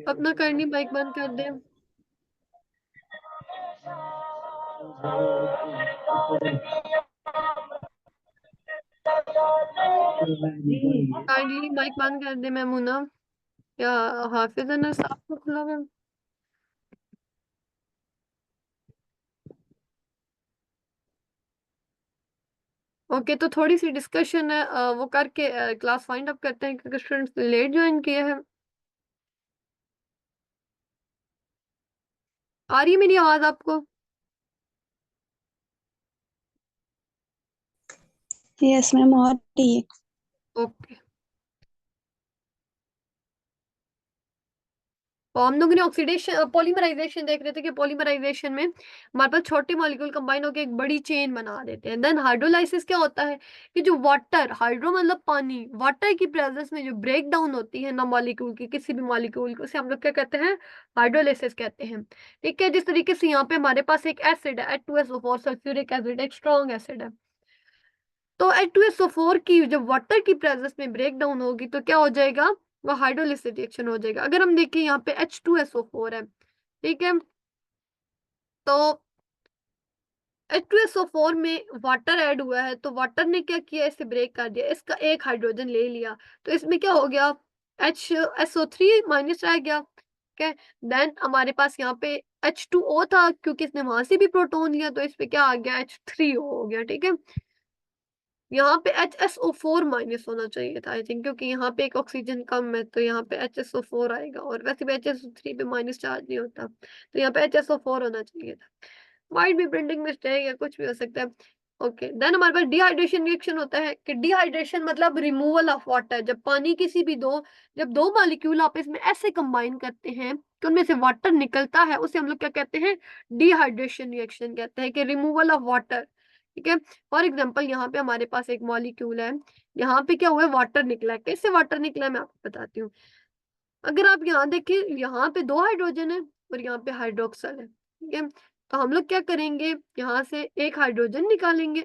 अपना करनी माइक बंद कर दे। काइंडली माइक बंद कर दे मैमूना, या हाफिज है ना साफ तो खुला है। ओके, तो थोड़ी सी डिस्कशन है वो करके क्लास फाइंड अप करते हैं, क्योंकि स्टूडेंट्स लेट ज्वाइन किए हैं। आ रही है मेरी आवाज आपको? यस मैम, आ रही है। ओके, तो हम लोगों ने ऑक्सीडेशन पॉलीमराइजेशन देख रहे थे कि पॉलीमराइजेशन में हमारे पास छोटे मॉलिक्यूल कंबाइन होकर एक बड़ी चेन बना देते हैं। देन हाइड्रोलाइसिस क्या होता है कि जो वाटर, हाइड्रो मतलब पानी, वाटर की प्रेजेंस में जो ब्रेक डाउन होती है ना मॉलिक्यूल की, किसी भी मॉलिक्यूल को, उसे हम लोग क्या कहते हैं, हाइड्रोलाइसिस कहते हैं। ठीक है, जिस तरीके से यहाँ पे हमारे पास एक एसिड है H2SO4 सल्फ्यूरिक एसिड, एक स्ट्रॉन्ग एसिड है। तो H2SO4 की जब वाटर की प्रेजेंस में ब्रेक डाउन होगी तो क्या हो जाएगा, वो हाइड्रोलिसिस रिएक्शन हो जाएगा। अगर हम देखें यहाँ पे H2SO4 है, ठीक है, तो H2SO4 में वाटर ऐड हुआ है, तो वाटर ने क्या किया, इसे ब्रेक कर दिया, इसका एक हाइड्रोजन ले लिया, तो इसमें क्या हो गया, HSO3 माइनस रह गया। ठीक है, देन हमारे पास यहाँ पे H2O था, क्योंकि इसने वहां से भी प्रोटॉन लिया, तो इस पे क्या आ गया, H3O हो गया। ठीक है, यहाँ पे HSO4 माइनस होना चाहिए था आई थिंक, क्योंकि यहाँ पे एक ऑक्सीजन कम है, तो यहाँ पे HSO4 आएगा, और वैसे भी HSO3 पे माइनस चार्ज नहीं होता, तो यहाँ पे HSO4 होना चाहिए था। माइट भी प्रिंटिंग मिस्टेक या कुछ भी हो सकता है। ओके, देन हमारे पास डिहाइड्रेशन रिएक्शन होता है कि डिहाइड्रेशन मतलब रिमूवल ऑफ वाटर। जब पानी किसी भी जब दो मॉलिक्यूल आपस में ऐसे कंबाइन करते हैं कि उनमें से वाटर निकलता है, उसे हम लोग क्या कहते हैं, डिहाइड्रेशन रिएक्शन कहते हैं, कि रिमूवल ऑफ वाटर। ठीक है, फॉर एग्जाम्पल यहाँ पे हमारे पास एक मॉलिक्यूल है, यहाँ पे क्या हुआ है, वाटर निकला है। कैसे वाटर निकला है मैं आपको बताती हूँ। अगर आप यहाँ देखें, यहाँ पे दो हाइड्रोजन है और यहाँ पे हाइड्रोक्सल है। ठीक है, तो हम लोग क्या करेंगे, यहाँ से एक हाइड्रोजन निकालेंगे,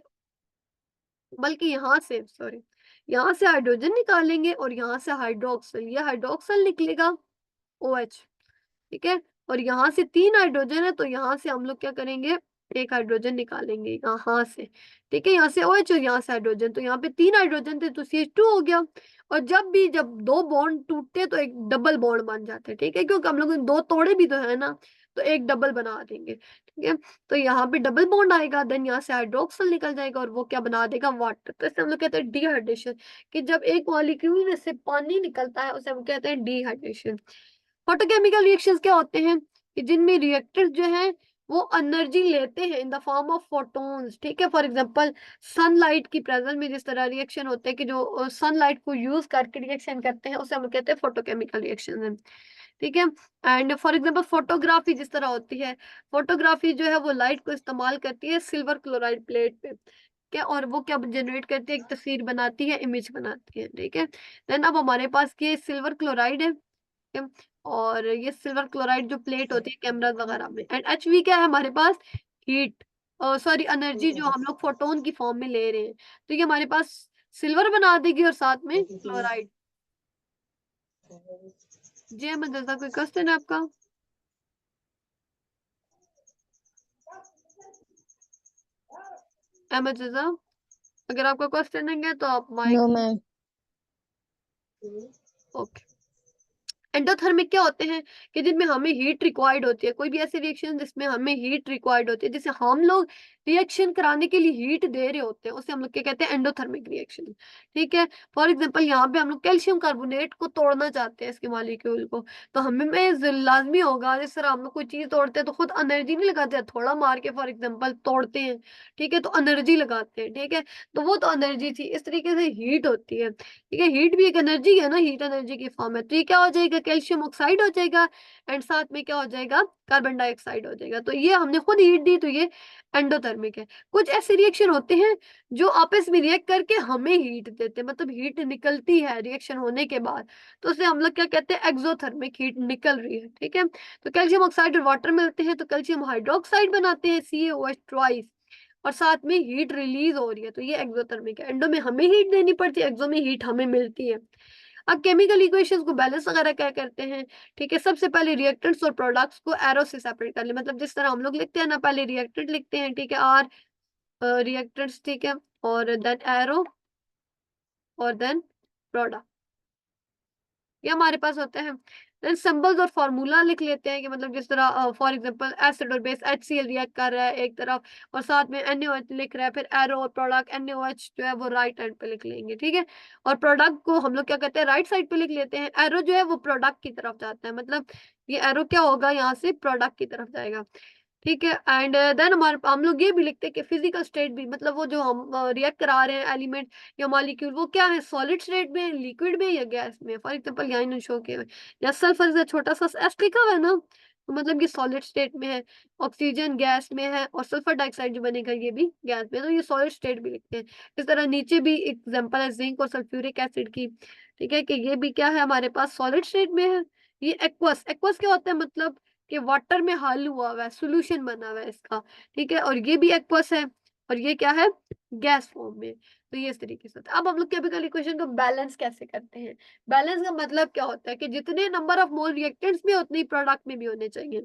बल्कि यहाँ से सॉरी, यहाँ से हाइड्रोजन निकालेंगे और यहाँ से हाइड्रोक्सल, ये हाइड्रोक्सल निकलेगा OH। ठीक है, और यहाँ से तीन हाइड्रोजन है, तो यहाँ से हम लोग क्या करेंगे, एक हाइड्रोजन निकालेंगे यहाँ से। ठीक है, यहाँ से OH और यहाँ से हाइड्रोजन, तो यहाँ पे तीन हाइड्रोजन थे तो CH2 हो गया। और जब दो बॉन्ड टूटते तो एक डबल बॉन्ड बन जाते हैं। ठीक है, क्योंकि हम लोग ने दो तोड़े भी तो है ना, तो एक डबल बना देंगे। ठीक है, तो यहाँ पे डबल बॉन्ड आएगा, देन यहाँ से हाइड्रोक्सल निकल जाएगा और वो क्या बना देगा, वाटर। तो इसे हम लोग कहते हैं डिहाइड्रेशन, कि जब एक मॉलिक्यूल में से पानी निकलता है उसे हम कहते हैं डिहाइड्रेशन। फोटोकेमिकल रिएक्शंस क्या होते हैं कि जिनमें रिएक्टर्स जो हैं वो एनर्जी लेते हैं in the form of photons. ठीक है, फॉर एग्जांपल सनलाइट की प्रेजेंस में जिस तरह रिएक्शन होते हैं कि जो सनलाइट को यूज करके रिएक्शन करते हैं उसे हम कहते हैं फोटोकेमिकल रिएक्शन। ठीक है, एंड फॉर एग्जांपल फोटोग्राफी जिस तरह होती है, फोटोग्राफी जो है वो लाइट को इस्तेमाल करती है सिल्वर क्लोराइड प्लेट पे, क्या, और वो क्या जनरेट करती है, एक तस्वीर बनाती है, इमेज बनाती है। ठीक है, देन अब हमारे पास ये सिल्वर क्लोराइड है, ठीक है? और ये सिल्वर क्लोराइड जो प्लेट होती है कैमरा वगैरह में, एंड HV क्या है हमारे पास, हीट, सॉरी एनर्जी जो हम लोग फोटोन की फॉर्म में ले रहे हैं, तो ये हमारे पास सिल्वर बना देगी और साथ में क्लोराइड। जी अहमद रजा, कोई क्वेश्चन है आपका? अहमद रजा, अगर आपका क्वेश्चन है तो आप mike. No ma'am. Okay, endothermic क्या होते हैं कि जिनमें हमें हीट रिक्वायर्ड होती है, कोई भी ऐसी रिएक्शन जिसमें हमें हीट रिक्वायर्ड होती है, जिसे हम लोग रिएक्शन कराने के लिए हीट दे रहे होते हैं, उसे हम लोग क्या कहते हैं, एंडोथर्मिक रिएक्शन। ठीक है, फॉर एग्जांपल यहाँ पे हम लोग कैल्शियम कार्बोनेट को तोड़ना चाहते हैं, इसके मॉलिक्यूल को, तो हमें लाजमी होगा, जिस तरह हम लोग कोई चीज तोड़ते हैं तो खुद एनर्जी नहीं लगाते हैं, थोड़ा मार के फॉर एग्जाम्पल तोड़ते हैं। ठीक है, तो एनर्जी लगाते हैं। ठीक है, तो वो तो एनर्जी थी, इस तरीके से हीट होती है। ठीक है, हीट भी एक एनर्जी है ना, हीट एनर्जी की फॉर्म है, तो ये क्या हो जाएगा, कैल्शियम ऑक्साइड हो जाएगा एंड साथ में क्या हो जाएगा, कार्बन डाइऑक्साइड हो जाएगा। तो ये हमने खुद हीट दी, तो ये एंडोथर्मिक है। कुछ ऐसे रिएक्शन होते हैं जो आपस में रिएक्ट करके हमें हीट देते हैं, मतलब हीट निकलती है रिएक्शन होने के बाद, तो उसे हम लोग क्या कहते हैं, एक्सोथर्मिक हीट निकल रही है। ठीक है, तो कैल्शियम ऑक्साइड और वाटर मिलते हैं तो कैल्शियम हाइड्रोक्साइड बनाते हैं CaOH ट्वाइस, और साथ में हीट रिलीज हो रही है, तो ये एक्सोथर्मिक है। एंडो में हमें हीट देनी पड़ती है, एक्सो में हीट हमें मिलती है। अब केमिकल इक्वेशंस को बैलेंस वगैरह क्या करते हैं, ठीक है, सबसे पहले रिएक्टेंट्स और प्रोडक्ट्स को एरो से सेपरेट कर ले, मतलब जिस तरह हम लोग लिखते हैं ना, पहले रिएक्टेंट लिखते हैं, ठीक है, आर रिएक्टेंट्स, ठीक है, और देन एरो और देन प्रोडक्ट, ये हमारे पास होते हैं। देन सिंबल्स और फॉर्मूला लिख लेते हैं कि मतलब जिस तरह फॉर एग्जांपल एसिड और बेस HCl रिएक्ट कर रहा है एक तरफ और साथ में NaOH लिख रहा है, फिर एरो और प्रोडक्ट NaOH जो है वो राइट हैंड पे लिख लेंगे। ठीक है, और प्रोडक्ट को हम लोग क्या कहते हैं, राइट साइड पे लिख लेते हैं। एरो जो है वो प्रोडक्ट की तरफ जाता है, मतलब ये एरो क्या होगा, यहाँ से प्रोडक्ट की तरफ जाएगा। ठीक है, एंड देन हमारे हम लोग ये भी लिखते हैं कि फिजिकल स्टेट भी, मतलब वो जो हम रिएक्ट करा रहे हैं एलिमेंट या मॉलिक्यूल, वो क्या है, सॉलिड स्टेट में, लिक्विड में या गैस में। फॉर एग्जांपल यहाँ इन्होंने शो किया है, या सल्फर से छोटा सा एस लिखा हुआ है ना, तो मतलब ये सॉलिड स्टेट में है, ऑक्सीजन गैस में है, और सल्फर डाइऑक्साइड जो बनेगा ये भी गैस में है, तो ये सॉलिड स्टेट भी लिखते हैं। इस तरह नीचे भी एग्जाम्पल है जिंक और सल्फ्यूरिक एसिड की, ठीक है, कि ये भी क्या है, हमारे पास सॉलिड स्टेट में है। ये एक्वस, एक्वस क्या होता है, मतलब कि वाटर में हल हुआ हुआ है, सॉल्यूशन बना हुआ है इसका। ठीक है, और ये भी एक्वस है, और ये क्या है, गैस फॉर्म में। तो ये इस तरीके से होता है। अब हम लोग केमिकल इक्वेशन को बैलेंस कैसे करते हैं। बैलेंस का मतलब क्या होता है कि जितने नंबर ऑफ मोल रिएक्टेंट्स में उतने ही प्रोडक्ट में भी होने चाहिए।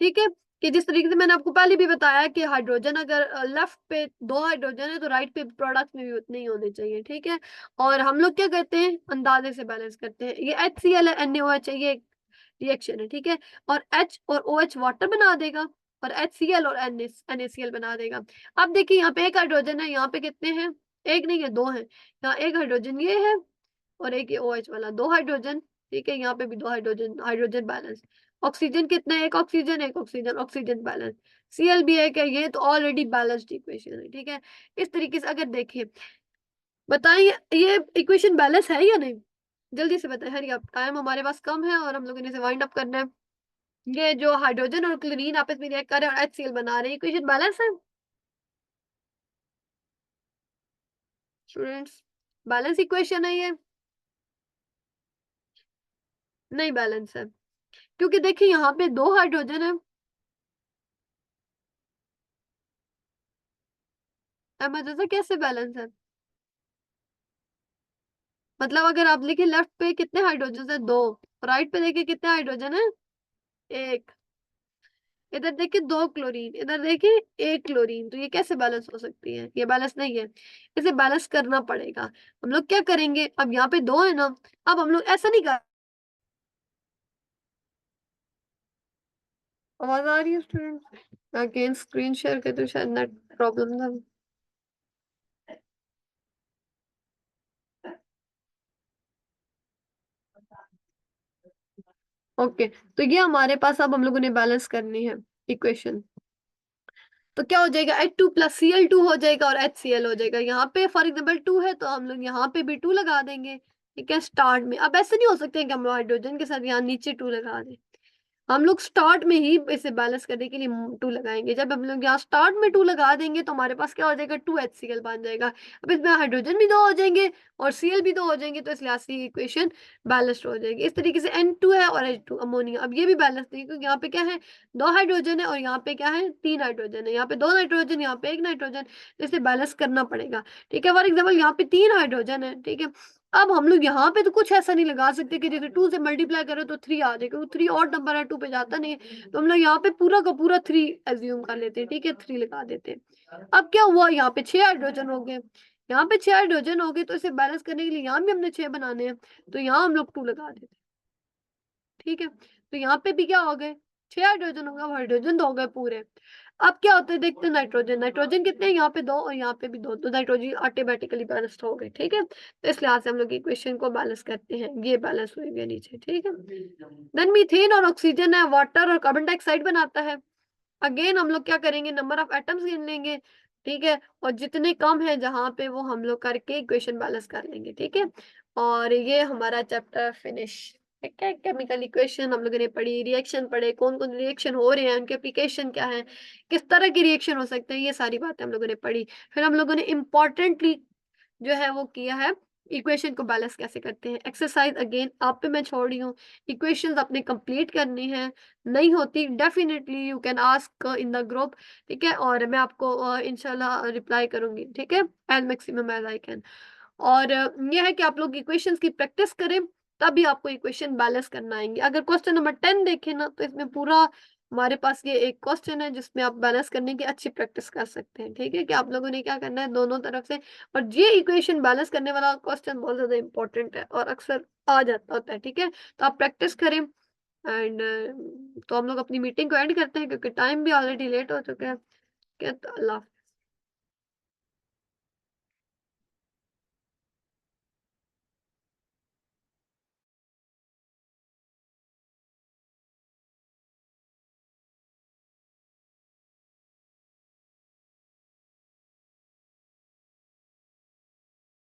ठीक है, कि जिस तरीके से मैंने आपको पहले भी बताया कि हाइड्रोजन अगर लेफ्ट पे दो हाइड्रोजन है तो राइट पे प्रोडक्ट में भी उतने ही होने चाहिए। ठीक है, और हम लोग क्या करते हैं, अंदाजे से बैलेंस करते हैं। ये HCl है, NaOH है, ये रिएक्शन है। ठीक है, और H और OH वाटर बना देगा, और HCl और NaCl बना देगा। अब देखिए यहाँ पे एक हाइड्रोजन है, यहाँ पे कितने हैं, एक नहीं है, दो है। यहाँ एक हाइड्रोजन ये है, और एक ये OH वाला, दो हाइड्रोजन। ठीक है, यहाँ पे भी दो हाइड्रोजन, हाइड्रोजन बैलेंस। ऑक्सीजन कितना है, एक ऑक्सीजन, एक ऑक्सीजन, ऑक्सीजन बैलेंस। Cl भी है क्या, ये तो ऑलरेडी बैलेंस्ड इक्वेशन है। ठीक है, इस तरीके से अगर देखें, बताइए ये इक्वेशन बैलेंस है या नहीं, जल्दी से बताएं। हरी अब टाइम हमारे पास कम है और हम लोग इन्हें वाइंड अप करना है। ये जो हाइड्रोजन और क्लोरीन आपस में रिएक्ट कर रहे हैं और HCl बना रहे हैं, इक्वेशन बैलेंस है स्टूडेंट्स, बैलेंस इक्वेशन है ये, नहीं बैलेंस है, क्योंकि देखिए यहाँ पे दो हाइड्रोजन है। मतलब कैसे बैलेंस है, मतलब अगर आप देखिए लेफ्ट पे कितने हाइड्रोजन है, दो, राइट पे देखिए कितने हाइड्रोजन है, एक। इधर देखिए दो क्लोरीन, इधर देखिए एक क्लोरीन, तो ये कैसे बैलेंस हो सकती है, ये बैलेंस नहीं है। इसे बैलेंस करना पड़ेगा। हम लोग क्या करेंगे, अब यहाँ पे दो है ना, अब हम लोग ऐसा नहीं कर, आवाज आ रही है स्टूडेंट, अगेन स्क्रीन शेयर करते तो शायद नेट प्रॉब्लम था। ओके, तो ये हमारे पास अब हम लोगों ने बैलेंस करनी है इक्वेशन। तो क्या हो जाएगा, H2 + Cl2 हो जाएगा और HCl हो जाएगा। यहाँ पे फॉर एग्जाम्पल 2 है तो हम लोग यहाँ पे भी 2 लगा देंगे। ठीक है, स्टार्ट में। अब ऐसे नहीं हो सकते कि हम हाइड्रोजन के साथ यहाँ नीचे 2 लगा दें, हम लोग स्टार्ट में ही इसे बैलेंस करने के लिए 2 लगाएंगे। जब हम लोग यहाँ स्टार्ट में 2 लगा देंगे तो हमारे पास क्या हो जाएगा, 2HCl बन जाएगा। अब इसमें हाइड्रोजन भी 2 हो जाएंगे और Cl भी 2 हो जाएंगे, तो इस लिहाज से इक्वेशन बैलेंस्ड हो जाएगी। इस तरीके से N2 है और H2 अमोनिया। अब ये भी बैलेंस नहीं, क्योंकि यहाँ पे क्या है, 2 हाइड्रोजन है और यहाँ पे क्या है, 3 हाइड्रोजन है। यहाँ पे 2 नाइट्रोजन, यहाँ पे 1 नाइट्रोजन, तो इसे बैलेंस करना पड़ेगा। ठीक है, फॉर एग्जाम्पल यहाँ पे 3 हाइड्रोजन है। ठीक है, अब हम लोग यहाँ पे तो कुछ ऐसा नहीं लगा सकते कि जैसे 2 से मल्टीप्लाई करो तो 3 आ जाए, क्योंकि 3 और नंबर है, 2 पे जाता नहीं है। तो हम लोग यहाँ पे पूरा का पूरा 3 एज्यूम कर लेते हैं। ठीक है, 3 लगा देते हैं। अब क्या हुआ, यहाँ पे 6 हाइड्रोजन हो गए, यहाँ पे 6 हाइड्रोजन हो गए, तो इसे बैलेंस करने के लिए यहाँ भी हमने 6 बनाने हैं, तो यहाँ हम लोग 2 लगा देते हैं। ठीक है, तो यहाँ पे भी क्या हो गए, 6 हाइड्रोजन हो गए, हाइड्रोजन 2 हो गए पूरे। अब क्या होता है, देखते हैं नाइट्रोजन, नाइट्रोजन कितने हैं, यहाँ पे 2 और यहाँ पे भी 2, तो नाइट्रोजन ऑटोमेटिकली बैलेंस हो गए। ठीक है, तो इस लिहाज से हम लोग इक्वेशन को बैलेंस करते हैं, ये बैलेंस हुई है नीचे। ठीक है, देन मीथेन और ऑक्सीजन है, वाटर और कार्बन डाइऑक्साइड बनाता है। अगेन हम लोग क्या करेंगे, नंबर ऑफ एटम्स गिन लेंगे। ठीक है? और जितने कम है जहाँ पे वो हम लोग करके इक्वेशन बैलेंस कर लेंगे, ठीक है? और ये हमारा चैप्टर फिनिश, ठीक है? केमिकल इक्वेशन हम लोगों ने पढ़ी, रिएक्शन पढ़े, कौन-कौन रिएक्शन हो रहे हैं, उनके एप्लीकेशन क्या हैं, किस तरह के रिएक्शन हो सकते हैं, ये सारी बातें हम लोगों ने पढ़ी। फिर हम लोगों ने इम्पोर्टेंटली जो है वो किया है, इक्वेशन को बैलेंस कैसे करते हैं। एक्सरसाइज़ अगेन आप पे मैं छोड़ रही हूँ, इक्वेशंस आपने कंप्लीट करनी है, नहीं होती definitely you can ask in the group, ठीक है? और मैं आपको इंशाल्लाह रिप्लाई करूँगी, ठीक है? As maximum as I can. और ये है कि आप लोग इक्वेशंस की प्रैक्टिस करें, तभी आपको इक्वेशन बैलेंस करना आएँगे। अगर क्वेश्चन नंबर 10 देखें ना, तो इसमें पूरा हमारे पास ये एक क्वेश्चन है जिसमें आप बैलेंस करने की अच्छी प्रैक्टिस कर सकते हैं, ठीक है? कि आप लोगों ने क्या करना है दोनों तरफ से, और ये इक्वेशन बैलेंस करने वाला क्वेश्चन बहुत ज़्यादा इम्पोर्टेंट है और अक्सर आ जाता होता है, ठीक है? तो आप प्रैक्टिस करें एंड तो हम लोग अपनी मीटिंग को एंड करते हैं क्योंकि टाइम भी ऑलरेडी लेट हो चुका है। ठीक है? तो अल्लाह